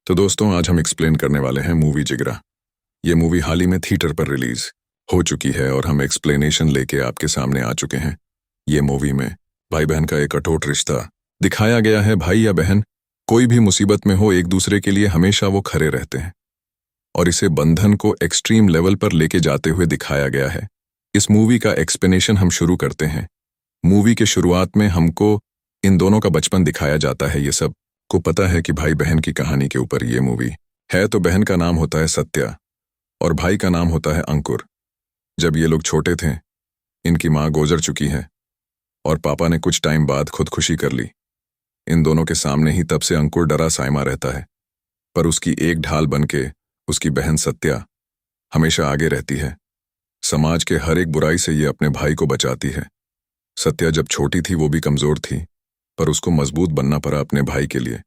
तो दोस्तों आज हम एक्सप्लेन करने वाले हैं मूवी जिगरा। ये मूवी हाल ही में थिएटर पर रिलीज हो चुकी है और हम एक्सप्लेनेशन लेके आपके सामने आ चुके हैं। ये मूवी में भाई बहन का एक अटूट रिश्ता दिखाया गया है। भाई या बहन कोई भी मुसीबत में हो एक दूसरे के लिए हमेशा वो खड़े रहते हैं और इसे बंधन को एक्सट्रीम लेवल पर लेके जाते हुए दिखाया गया है। इस मूवी का एक्सप्लेनेशन हम शुरू करते हैं। मूवी के शुरुआत में हमको इन दोनों का बचपन दिखाया जाता है। ये सब को पता है कि भाई बहन की कहानी के ऊपर ये मूवी है। तो बहन का नाम होता है सत्या और भाई का नाम होता है अंकुर। जब ये लोग छोटे थे इनकी माँ गुजर चुकी है और पापा ने कुछ टाइम बाद खुदकुशी कर ली। इन दोनों के सामने ही तब से अंकुर डरा साइमा रहता है, पर उसकी एक ढाल बनके उसकी बहन सत्या हमेशा आगे रहती है। समाज के हर एक बुराई से ये अपने भाई को बचाती है। सत्या जब छोटी थी वो भी कमजोर थी, पर उसको मजबूत बनना पड़ा अपने भाई के लिए।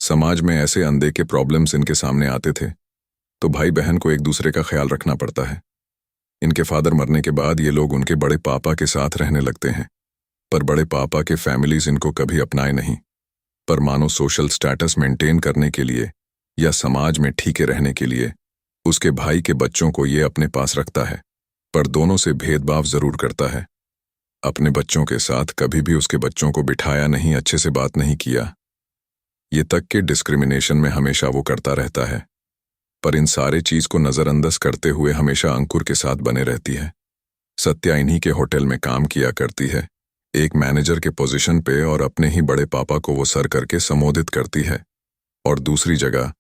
समाज में ऐसे अनदेखे प्रॉब्लम्स इनके सामने आते थे तो भाई बहन को एक दूसरे का ख्याल रखना पड़ता है। इनके फादर मरने के बाद ये लोग उनके बड़े पापा के साथ रहने लगते हैं, पर बड़े पापा के फैमिलीज इनको कभी अपनाए नहीं। पर मानो सोशल स्टेटस मेंटेन करने के लिए या समाज में ठीके रहने के लिए उसके भाई के बच्चों को ये अपने पास रखता है, पर दोनों से भेदभाव जरूर करता है। अपने बच्चों के साथ कभी भी उसके बच्चों को बिठाया नहीं, अच्छे से बात नहीं किया, ये तक के डिस्क्रिमिनेशन में हमेशा वो करता रहता है। पर इन सारे चीज को नजरअंदाज करते हुए हमेशा अंकुर के साथ बने रहती है। सत्या इन्हीं के होटल में काम किया करती है, एक मैनेजर के पोजीशन पे, और अपने ही बड़े पापा को वो सर करके संबोधित करती है। और दूसरी जगह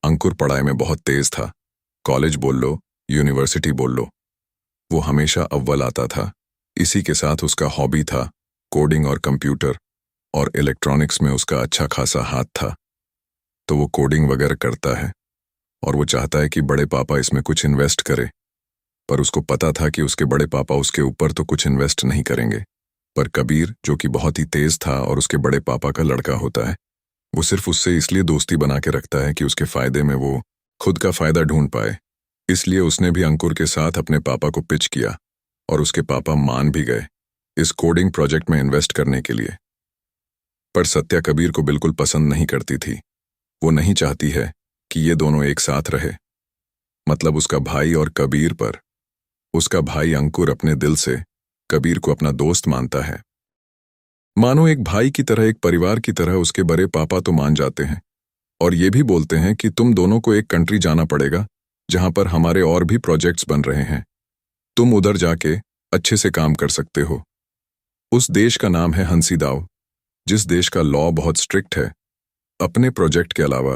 अंकुर पढ़ाई में बहुत तेज था। कॉलेज बोल लो, यूनिवर्सिटी बोल लो, वो हमेशा अव्वल आता था। इसी के साथ उसका हॉबी था कोडिंग और कंप्यूटर, और इलेक्ट्रॉनिक्स में उसका अच्छा खासा हाथ था। तो वो कोडिंग वगैरह करता है और वो चाहता है कि बड़े पापा इसमें कुछ इन्वेस्ट करे, पर उसको पता था कि उसके बड़े पापा उसके ऊपर तो कुछ इन्वेस्ट नहीं करेंगे। पर कबीर, जो कि बहुत ही तेज था और उसके बड़े पापा का लड़का होता है, वो सिर्फ उससे इसलिए दोस्ती बना के रखता है कि उसके फायदे में वो खुद का फायदा ढूंढ पाए। इसलिए उसने भी अंकुर के साथ अपने पापा को पिच किया और उसके पापा मान भी गए इस कोडिंग प्रोजेक्ट में इन्वेस्ट करने के लिए। पर सत्या कबीर को बिल्कुल पसंद नहीं करती थी। वो नहीं चाहती है कि ये दोनों एक साथ रहे, मतलब उसका भाई और कबीर। पर उसका भाई अंकुर अपने दिल से कबीर को अपना दोस्त मानता है। मानो एक भाई की तरह, एक परिवार की तरह। उसके बड़े पापा तो मान जाते हैं और ये भी बोलते हैं कि तुम दोनों को एक कंट्री जाना पड़ेगा जहां पर हमारे और भी प्रोजेक्ट्स बन रहे हैं। तुम उधर जाके अच्छे से काम कर सकते हो। उस देश का नाम है हंसीदाव, जिस देश का लॉ बहुत स्ट्रिक्ट है। अपने प्रोजेक्ट के अलावा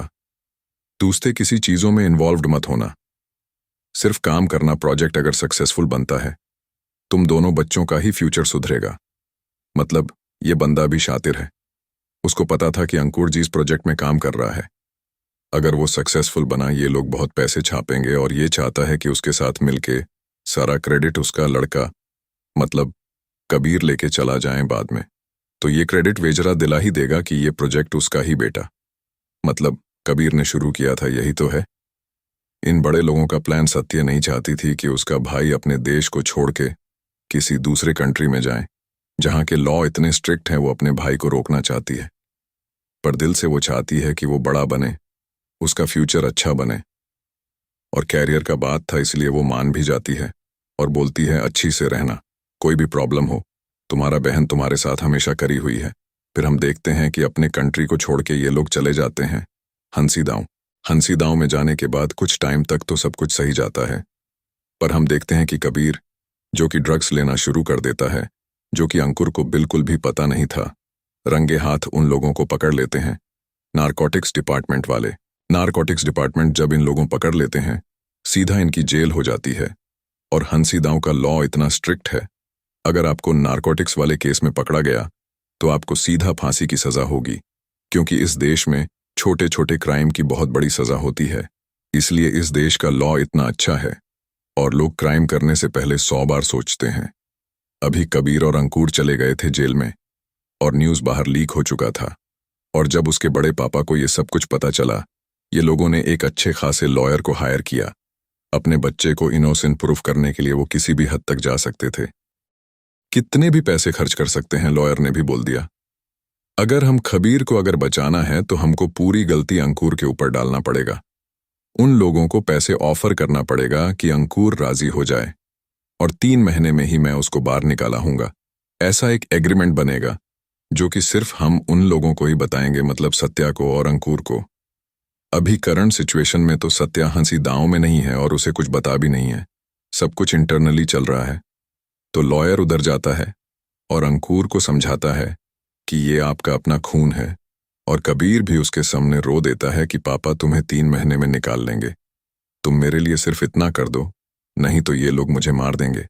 दूसरे किसी चीजों में इन्वॉल्व्ड मत होना, सिर्फ काम करना। प्रोजेक्ट अगर सक्सेसफुल बनता है तुम दोनों बच्चों का ही फ्यूचर सुधरेगा। मतलब ये बंदा भी शातिर है। उसको पता था कि अंकुर जिस प्रोजेक्ट में काम कर रहा है, अगर वो सक्सेसफुल बना ये लोग बहुत पैसे छापेंगे, और ये चाहता है कि उसके साथ मिलके सारा क्रेडिट उसका लड़का मतलब कबीर लेके चला जाए बाद में। तो ये क्रेडिट वेजरा दिला ही देगा कि ये प्रोजेक्ट उसका ही बेटा मतलब कबीर ने शुरू किया था, यही तो है। इन बड़े लोगों का प्लान सत्य नहीं चाहती थी कि उसका भाई अपने देश को छोड़ के किसी दूसरे कंट्री में जाए जहां के लॉ इतने स्ट्रिक्ट हैं। वो अपने भाई को रोकना चाहती है, पर दिल से वो चाहती है कि वो बड़ा बने, उसका फ्यूचर अच्छा बने। और कैरियर का बात था इसलिए वो मान भी जाती है और बोलती है अच्छी से रहना, कोई भी प्रॉब्लम हो तुम्हारा बहन तुम्हारे साथ हमेशा करी हुई है। फिर हम देखते हैं कि अपने कंट्री को छोड़ के ये लोग चले जाते हैं हंसीदाव। हंसीदाव में जाने के बाद कुछ टाइम तक तो सब कुछ सही जाता है, पर हम देखते हैं कि कबीर, जो कि ड्रग्स लेना शुरू कर देता है, जो कि अंकुर को बिल्कुल भी पता नहीं था, रंगे हाथ उन लोगों को पकड़ लेते हैं नारकोटिक्स डिपार्टमेंट वाले। नारकोटिक्स डिपार्टमेंट जब इन लोगों पकड़ लेते हैं सीधा इनकी जेल हो जाती है। और हंसीदाव का लॉ इतना स्ट्रिक्ट है, अगर आपको नारकोटिक्स वाले केस में पकड़ा गया तो आपको सीधा फांसी की सजा होगी, क्योंकि इस देश में छोटे छोटे क्राइम की बहुत बड़ी सजा होती है। इसलिए इस देश का लॉ इतना अच्छा है और लोग क्राइम करने से पहले 100 बार सोचते हैं। अभी कबीर और अंकुर चले गए थे जेल में और न्यूज़ बाहर लीक हो चुका था, और जब उसके बड़े पापा को ये सब कुछ पता चला, ये लोगों ने एक अच्छे खासे लॉयर को हायर किया। अपने बच्चे को इनोसेंट प्रूफ करने के लिए वो किसी भी हद तक जा सकते थे, कितने भी पैसे खर्च कर सकते हैं, लॉयर ने भी बोल दिया। अगर हम खबीर को अगर बचाना है तो हमको पूरी गलती अंकुर के ऊपर डालना पड़ेगा। उन लोगों को पैसे ऑफर करना पड़ेगा कि अंकुर राजी हो जाए और 3 महीने में ही मैं उसको बाहर निकाला हूंगा। ऐसा एक एग्रीमेंट बनेगा जो कि सिर्फ हम उन लोगों को ही बताएंगे, मतलब सत्या को और अंकुर को। अभी करंट सिचुएशन में तो सत्या हंसी दांव में नहीं है और उसे कुछ बता भी नहीं है, सब कुछ इंटरनली चल रहा है। तो लॉयर उधर जाता है और अंकुर को समझाता है कि ये आपका अपना खून है, और कबीर भी उसके सामने रो देता है कि पापा तुम्हें 3 महीने में निकाल लेंगे, तुम मेरे लिए सिर्फ इतना कर दो, नहीं तो ये लोग मुझे मार देंगे।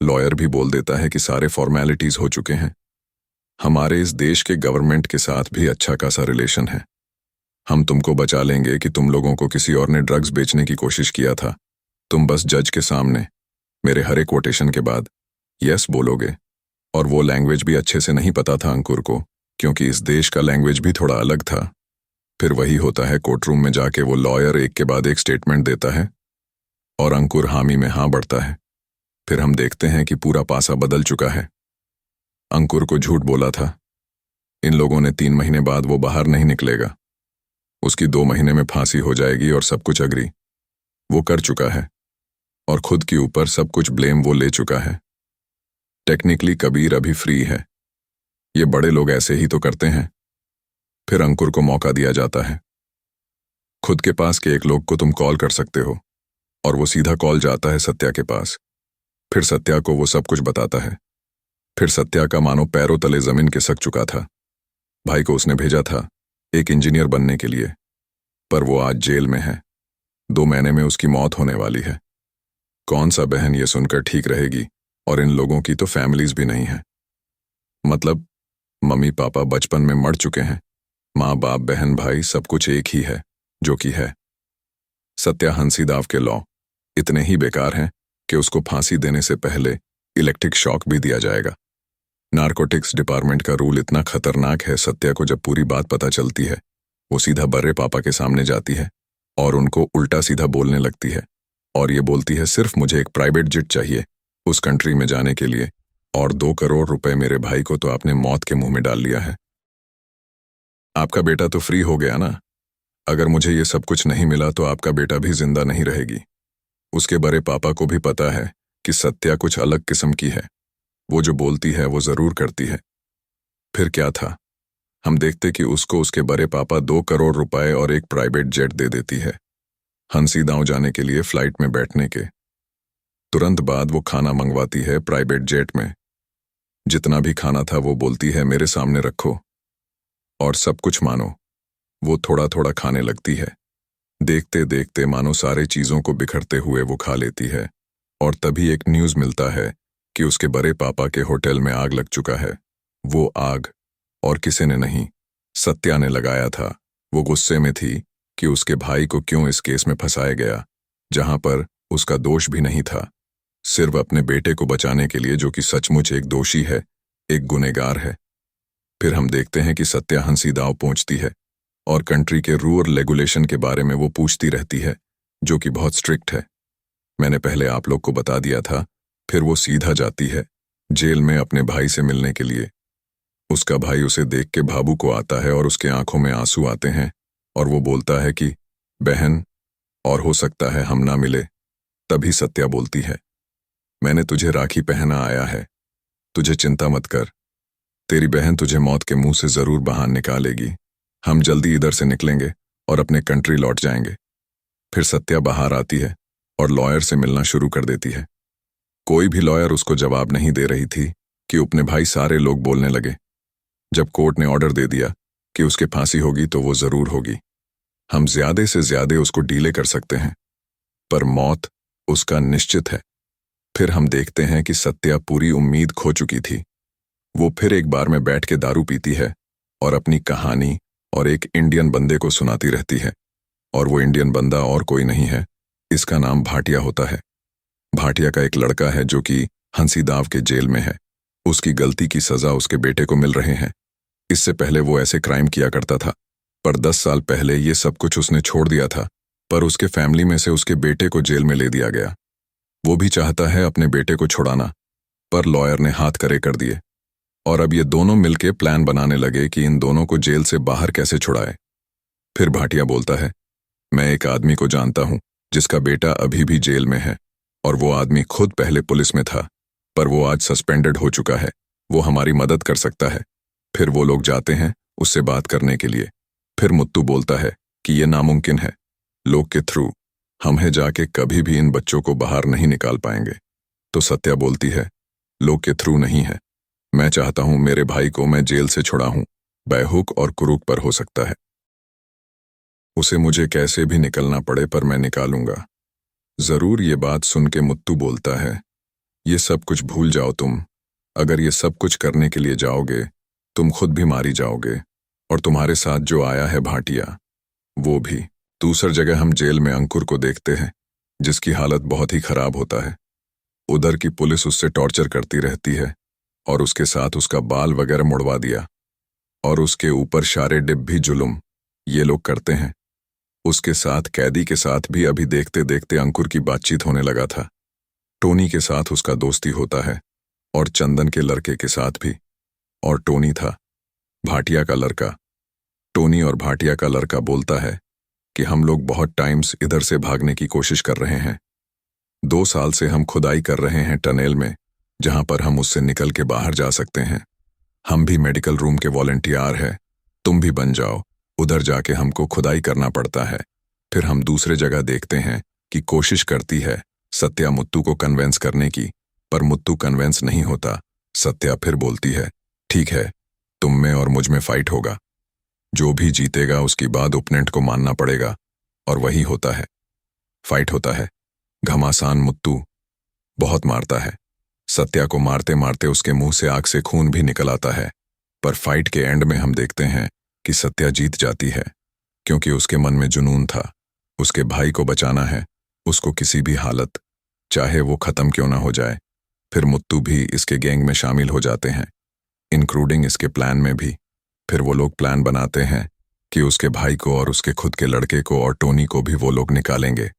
लॉयर भी बोल देता है कि सारे फॉर्मेलिटीज हो चुके हैं, हमारे इस देश के गवर्नमेंट के साथ भी अच्छा खासा रिलेशन है, हम तुमको बचा लेंगे कि तुम लोगों को किसी और ने ड्रग्स बेचने की कोशिश किया था, तुम बस जज के सामने मेरे हर एक कोटेशन के बाद यस बोलोगे। और वो लैंग्वेज भी अच्छे से नहीं पता था अंकुर को, क्योंकि इस देश का लैंग्वेज भी थोड़ा अलग था। फिर वही होता है, कोर्ट रूम में जाके वो लॉयर एक के बाद एक स्टेटमेंट देता है और अंकुर हामी में हाँ बढ़ता है। फिर हम देखते हैं कि पूरा पासा बदल चुका है। अंकुर को झूठ बोला था, इन लोगों ने 3 महीने बाद वो बाहर नहीं निकलेगा, उसकी 2 महीने में फांसी हो जाएगी और सब कुछ अग्री वो कर चुका है और खुद के ऊपर सब कुछ ब्लेम वो ले चुका है। टेक्निकली कबीर अभी फ्री है, ये बड़े लोग ऐसे ही तो करते हैं। फिर अंकुर को मौका दिया जाता है, खुद के पास के एक लोग को तुम कॉल कर सकते हो, और वो सीधा कॉल जाता है सत्या के पास। फिर सत्या को वो सब कुछ बताता है। फिर सत्या का मानो पैरों तले जमीन खिसक चुका था। भाई को उसने भेजा था एक इंजीनियर बनने के लिए, पर वो आज जेल में है, 2 महीने में उसकी मौत होने वाली है। कौन सा बहन ये सुनकर ठीक रहेगी, और इन लोगों की तो फैमिलीज भी नहीं है, मतलब मम्मी पापा बचपन में मर चुके हैं, माँ बाप बहन भाई सब कुछ एक ही है जो कि है। सत्या हंसीदाव के लॉ इतने ही बेकार हैं कि उसको फांसी देने से पहले इलेक्ट्रिक शॉक भी दिया जाएगा। नारकोटिक्स डिपार्टमेंट का रूल इतना खतरनाक है, सत्या को जब पूरी बात पता चलती है वो सीधा बर्रे पापा के सामने जाती है और उनको उल्टा सीधा बोलने लगती है, और ये बोलती है सिर्फ मुझे एक प्राइवेट जेट चाहिए उस कंट्री में जाने के लिए, और 2 करोड़ रुपए मेरे भाई को तो आपने मौत के मुंह में डाल लिया है। आपका बेटा तो फ्री हो गया ना, अगर मुझे ये सब कुछ नहीं मिला तो आपका बेटा भी जिंदा नहीं रहेगी। उसके बड़े पापा को भी पता है कि सत्या कुछ अलग किस्म की है, वो जो बोलती है वो जरूर करती है। फिर क्या था, हम देखते कि उसको उसके बड़े पापा 2 करोड़ रुपए और एक प्राइवेट जेट दे देती है हंसी दांव जाने के लिए फ्लाइट में बैठने के। तुरंत बाद वो खाना मंगवाती है प्राइवेट जेट में, जितना भी खाना था वो बोलती है मेरे सामने रखो, और सब कुछ मानो वो थोड़ा थोड़ा खाने लगती है। देखते देखते मानो सारे चीजों को बिखरते हुए वो खा लेती है, और तभी एक न्यूज मिलता है कि उसके बड़े पापा के होटल में आग लग चुका है। वो आग और किसी ने नहीं, सत्या ने लगाया था। वो गुस्से में थी कि उसके भाई को क्यों इस केस में फंसाया गया, जहां पर उसका दोष भी नहीं था, सिर्फ अपने बेटे को बचाने के लिए, जो कि सचमुच एक दोषी है, एक गुनहगार है। फिर हम देखते हैं कि सत्या हंसी दाव पहुंचती है और कंट्री के रूल रेगुलेशन के बारे में वो पूछती रहती है, जो कि बहुत स्ट्रिक्ट है। मैंने पहले आप लोग को बता दिया था। फिर वो सीधा जाती है जेल में अपने भाई से मिलने के लिए। उसका भाई उसे देख के भावुक को आता है और उसके आंखों में आंसू आते हैं, और वो बोलता है कि बहन, और हो सकता है हम ना मिले। तभी सत्या बोलती है, मैंने तुझे राखी पहना आया है, तुझे चिंता मत कर, तेरी बहन तुझे मौत के मुंह से जरूर बाहर निकालेगी, हम जल्दी इधर से निकलेंगे और अपने कंट्री लौट जाएंगे। फिर सत्या बाहर आती है और लॉयर से मिलना शुरू कर देती है। कोई भी लॉयर उसको जवाब नहीं दे रही थी कि अपने भाई सारे लोग बोलने लगे। जब कोर्ट ने ऑर्डर दे दिया कि उसके फांसी होगी तो वो जरूर होगी, हम ज्यादा से ज्यादा उसको डीले कर सकते हैं, पर मौत उसका निश्चित है। फिर हम देखते हैं कि सत्या पूरी उम्मीद खो चुकी थी। वो फिर एक बार में बैठ के दारू पीती है और अपनी कहानी और एक इंडियन बंदे को सुनाती रहती है, और वो इंडियन बंदा और कोई नहीं है, इसका नाम भाटिया होता है। भाटिया का एक लड़का है जो कि हंसी दाव के जेल में है। उसकी गलती की सजा उसके बेटे को मिल रहे हैं। इससे पहले वो ऐसे क्राइम किया करता था, पर 10 साल पहले ये सब कुछ उसने छोड़ दिया था, पर उसके फैमिली में से उसके बेटे को जेल में ले दिया गया। वो भी चाहता है अपने बेटे को छुड़ाना, पर लॉयर ने हाथ खड़े कर दिए। और अब ये दोनों मिलके प्लान बनाने लगे कि इन दोनों को जेल से बाहर कैसे छुड़ाए। फिर भाटिया बोलता है, मैं एक आदमी को जानता हूं जिसका बेटा अभी भी जेल में है, और वो आदमी खुद पहले पुलिस में था, पर वो आज सस्पेंडेड हो चुका है। वो हमारी मदद कर सकता है। फिर वो लोग जाते हैं उससे बात करने के लिए। फिर मुत्तू बोलता है कि ये नामुमकिन है, लोग के थ्रू हमें जाके कभी भी इन बच्चों को बाहर नहीं निकाल पाएंगे। तो सत्या बोलती है, लोग के थ्रू नहीं है, मैं चाहता हूं मेरे भाई को मैं जेल से छुड़ाऊं, बैहुक और कुरुक पर हो सकता है। उसे मुझे कैसे भी निकलना पड़े पर मैं निकालूंगा जरूर। ये बात सुन के मुत्तू बोलता है, ये सब कुछ भूल जाओ तुम। अगर ये सब कुछ करने के लिए जाओगे तुम खुद भी मारी जाओगे, और तुम्हारे साथ जो आया है भाटिया वो भी। दूसरी जगह हम जेल में अंकुर को देखते हैं जिसकी हालत बहुत ही खराब होता है। उधर की पुलिस उससे टॉर्चर करती रहती है और उसके साथ उसका बाल वगैरह मुड़वा दिया, और उसके ऊपर शारे डिब भी जुल्म ये लोग करते हैं। उसके साथ कैदी के साथ भी अभी देखते देखते अंकुर की बातचीत होने लगा था। टोनी के साथ उसका दोस्ती होता है, और चंदन के लड़के के साथ भी। और टोनी था भाटिया का लड़का। टोनी और भाटिया का लड़का बोलता है कि हम लोग बहुत टाइम्स इधर से भागने की कोशिश कर रहे हैं। 2 साल से हम खुदाई कर रहे हैं टनल में, जहां पर हम उससे निकल के बाहर जा सकते हैं। हम भी मेडिकल रूम के वॉलंटियर हैं, तुम भी बन जाओ। उधर जाके हमको खुदाई करना पड़ता है। फिर हम दूसरे जगह देखते हैं कि कोशिश करती है सत्या मुत्तू को कन्वेंस करने की, पर मुत्तू कन्वेंस नहीं होता। सत्या फिर बोलती है, ठीक है, तुम में और मुझ में फाइट होगा, जो भी जीतेगा उसकी बात ओपोनेंट को मानना पड़ेगा। और वही होता है, फाइट होता है। घमासान मुत्तू बहुत मारता है। सत्या को मारते मारते उसके मुंह से आग से खून भी निकल आता है, पर फाइट के एंड में हम देखते हैं कि सत्या जीत जाती है, क्योंकि उसके मन में जुनून था, उसके भाई को बचाना है, उसको किसी भी हालत, चाहे वो खत्म क्यों ना हो जाए। फिर मुत्तू भी इसके गैंग में शामिल हो जाते हैं, इंक्लूडिंग इसके प्लान में भी। फिर वो लोग प्लान बनाते हैं कि उसके भाई को और उसके खुद के लड़के को और टोनी को भी वो लोग निकालेंगे।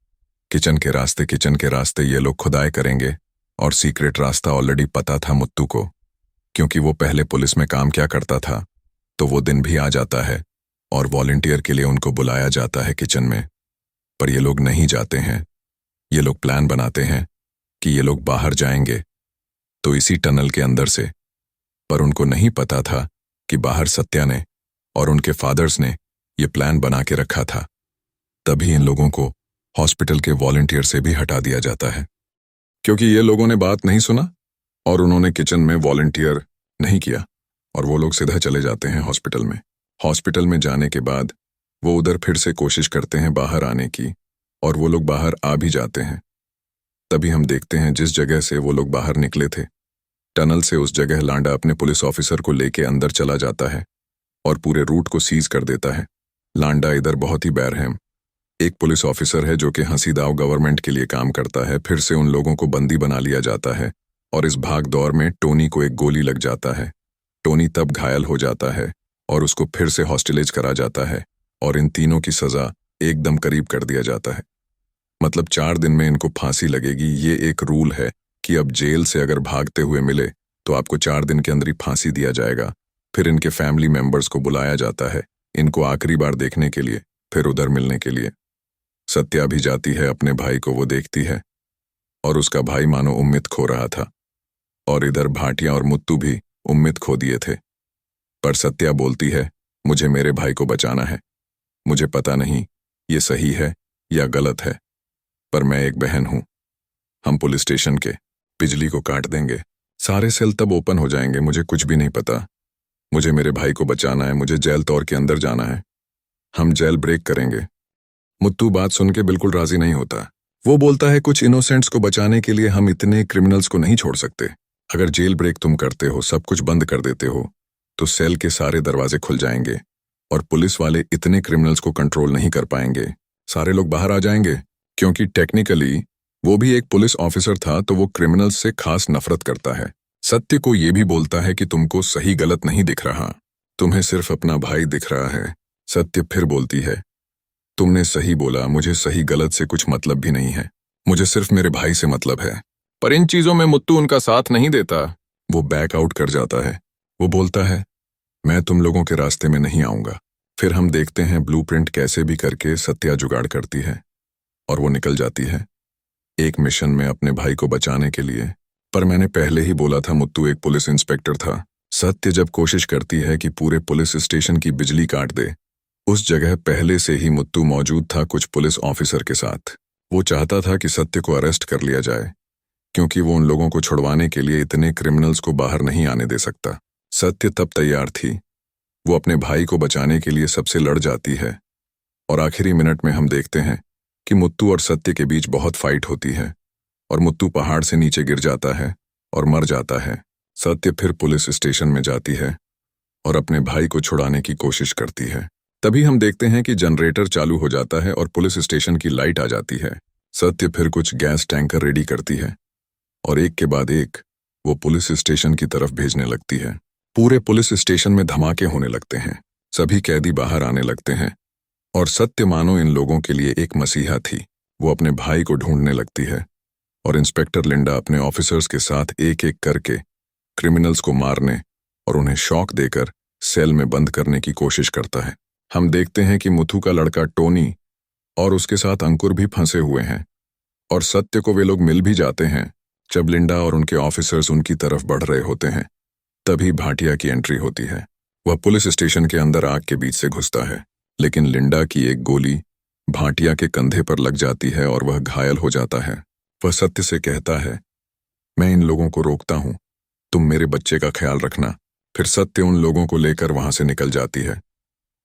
किचन के रास्ते ये लोग खुदाई करेंगे, और सीक्रेट रास्ता ऑलरेडी पता था मुत्तू को, क्योंकि वो पहले पुलिस में काम क्या करता था। तो वो दिन भी आ जाता है और वॉलंटियर के लिए उनको बुलाया जाता है किचन में, पर ये लोग नहीं जाते हैं। ये लोग प्लान बनाते हैं कि ये लोग बाहर जाएंगे तो इसी टनल के अंदर से, पर उनको नहीं पता था कि बाहर सत्या ने और उनके फादर्स ने ये प्लान बना के रखा था। तभी इन लोगों को हॉस्पिटल के वॉलंटियर से भी हटा दिया जाता है, क्योंकि ये लोगों ने बात नहीं सुना और उन्होंने किचन में वॉलंटियर नहीं किया, और वो लोग सीधा चले जाते हैं हॉस्पिटल में। हॉस्पिटल में जाने के बाद वो उधर फिर से कोशिश करते हैं बाहर आने की, और वो लोग बाहर आ भी जाते हैं। तभी हम देखते हैं जिस जगह से वो लोग बाहर निकले थे टनल से, उस जगह लांडा अपने पुलिस ऑफिसर को लेके अंदर चला जाता है और पूरे रूट को सीज कर देता है। लांडा इधर बहुत ही बैरहम एक पुलिस ऑफिसर है जो कि हंसीदाव गवर्नमेंट के लिए काम करता है। फिर से उन लोगों को बंदी बना लिया जाता है, और इस भाग दौड़ में टोनी को एक गोली लग जाता है। टोनी तब घायल हो जाता है और उसको फिर से हॉस्टिलेज करा जाता है, और इन तीनों की सजा एकदम करीब कर दिया जाता है। मतलब 4 दिन में इनको फांसी लगेगी। ये एक रूल है कि अब जेल से अगर भागते हुए मिले तो आपको 4 दिन के अंदर ही फांसी दिया जाएगा। फिर इनके फैमिली मेंबर्स को बुलाया जाता है इनको आखिरी बार देखने के लिए, फिर उधर मिलने के लिए। सत्या भी जाती है, अपने भाई को वो देखती है, और उसका भाई मानो उम्मीद खो रहा था। और इधर भाटिया और मुत्तू भी उम्मीद खो दिए थे। पर सत्या बोलती है, मुझे मेरे भाई को बचाना है। मुझे पता नहीं ये सही है या गलत है, पर मैं एक बहन हूं। हम पुलिस स्टेशन के बिजली को काट देंगे, सारे सेल तब ओपन हो जाएंगे। मुझे कुछ भी नहीं पता, मुझे मेरे भाई को बचाना है, मुझे जेल तोड़ के अंदर जाना है। हम जेल ब्रेक करेंगे। मुत्तू बात सुन के बिल्कुल राजी नहीं होता। वो बोलता है, कुछ इनोसेंट्स को बचाने के लिए हम इतने क्रिमिनल्स को नहीं छोड़ सकते। अगर जेल ब्रेक तुम करते हो, सब कुछ बंद कर देते हो, तो सेल के सारे दरवाजे खुल जाएंगे और पुलिस वाले इतने क्रिमिनल्स को कंट्रोल नहीं कर पाएंगे। सारे लोग बाहर आ जाएंगे, क्योंकि टेक्निकली वो भी एक पुलिस ऑफिसर था, तो वो क्रिमिनल्स से खास नफरत करता है। सत्य को ये भी बोलता है कि तुमको सही गलत नहीं दिख रहा, तुम्हें सिर्फ अपना भाई दिख रहा है। सत्य फिर बोलती है, तुमने सही बोला, मुझे सही गलत से कुछ मतलब भी नहीं है, मुझे सिर्फ मेरे भाई से मतलब है। पर इन चीजों में मुत्तू उनका साथ नहीं देता। वो बैक आउट कर जाता है वो बोलता है, मैं तुम लोगों के रास्ते में नहीं आऊंगा। फिर हम देखते हैं ब्लूप्रिंट कैसे भी करके सत्या जुगाड़ करती है और वो निकल जाती है एक मिशन में अपने भाई को बचाने के लिए। पर मैंने पहले ही बोला था मुत्तू एक पुलिस इंस्पेक्टर था। सत्य जब कोशिश करती है कि पूरे पुलिस स्टेशन की बिजली काट दे, उस जगह पहले से ही मुत्तू मौजूद था कुछ पुलिस ऑफिसर के साथ। वो चाहता था कि सत्य को अरेस्ट कर लिया जाए, क्योंकि वो उन लोगों को छुड़वाने के लिए इतने क्रिमिनल्स को बाहर नहीं आने दे सकता। सत्य तब तैयार थी। वो अपने भाई को बचाने के लिए सबसे लड़ जाती है और आखिरी मिनट में हम देखते हैं कि मुत्तू और सत्य के बीच बहुत फाइट होती है और मुत्तू पहाड़ से नीचे गिर जाता है और मर जाता है। सत्य फिर पुलिस स्टेशन में जाती है और अपने भाई को छुड़ाने की कोशिश करती है। तभी हम देखते हैं कि जनरेटर चालू हो जाता है और पुलिस स्टेशन की लाइट आ जाती है। सत्य फिर कुछ गैस टैंकर रेडी करती है और एक के बाद एक वो पुलिस स्टेशन की तरफ भेजने लगती है। पूरे पुलिस स्टेशन में धमाके होने लगते हैं, सभी कैदी बाहर आने लगते हैं और सत्य मानो इन लोगों के लिए एक मसीहा थी। वो अपने भाई को ढूंढने लगती है और इंस्पेक्टर लिंडा अपने ऑफिसर्स के साथ एक एक करके क्रिमिनल्स को मारने और उन्हें शॉक देकर सेल में बंद करने की कोशिश करता है। हम देखते हैं कि मुथु का लड़का टोनी और उसके साथ अंकुर भी फंसे हुए हैं और सत्य को वे लोग मिल भी जाते हैं। जब लिंडा और उनके ऑफिसर्स उनकी तरफ बढ़ रहे होते हैं, तभी भाटिया की एंट्री होती है। वह पुलिस स्टेशन के अंदर आग के बीच से घुसता है, लेकिन लिंडा की एक गोली भाटिया के कंधे पर लग जाती है और वह घायल हो जाता है। वह सत्य से कहता है, मैं इन लोगों को रोकता हूं, तुम मेरे बच्चे का ख्याल रखना। फिर सत्य उन लोगों को लेकर वहां से निकल जाती है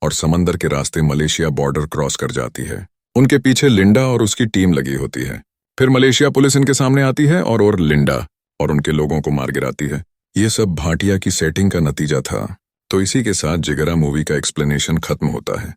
और समंदर के रास्ते मलेशिया बॉर्डर क्रॉस कर जाती है। उनके पीछे लिंडा और उसकी टीम लगी होती है। फिर मलेशिया पुलिस इनके सामने आती है और लिंडा और उनके लोगों को मार गिराती है। ये सब भाटिया की सेटिंग का नतीजा था। तो इसी के साथ जिगरा मूवी का एक्सप्लेनेशन खत्म होता है।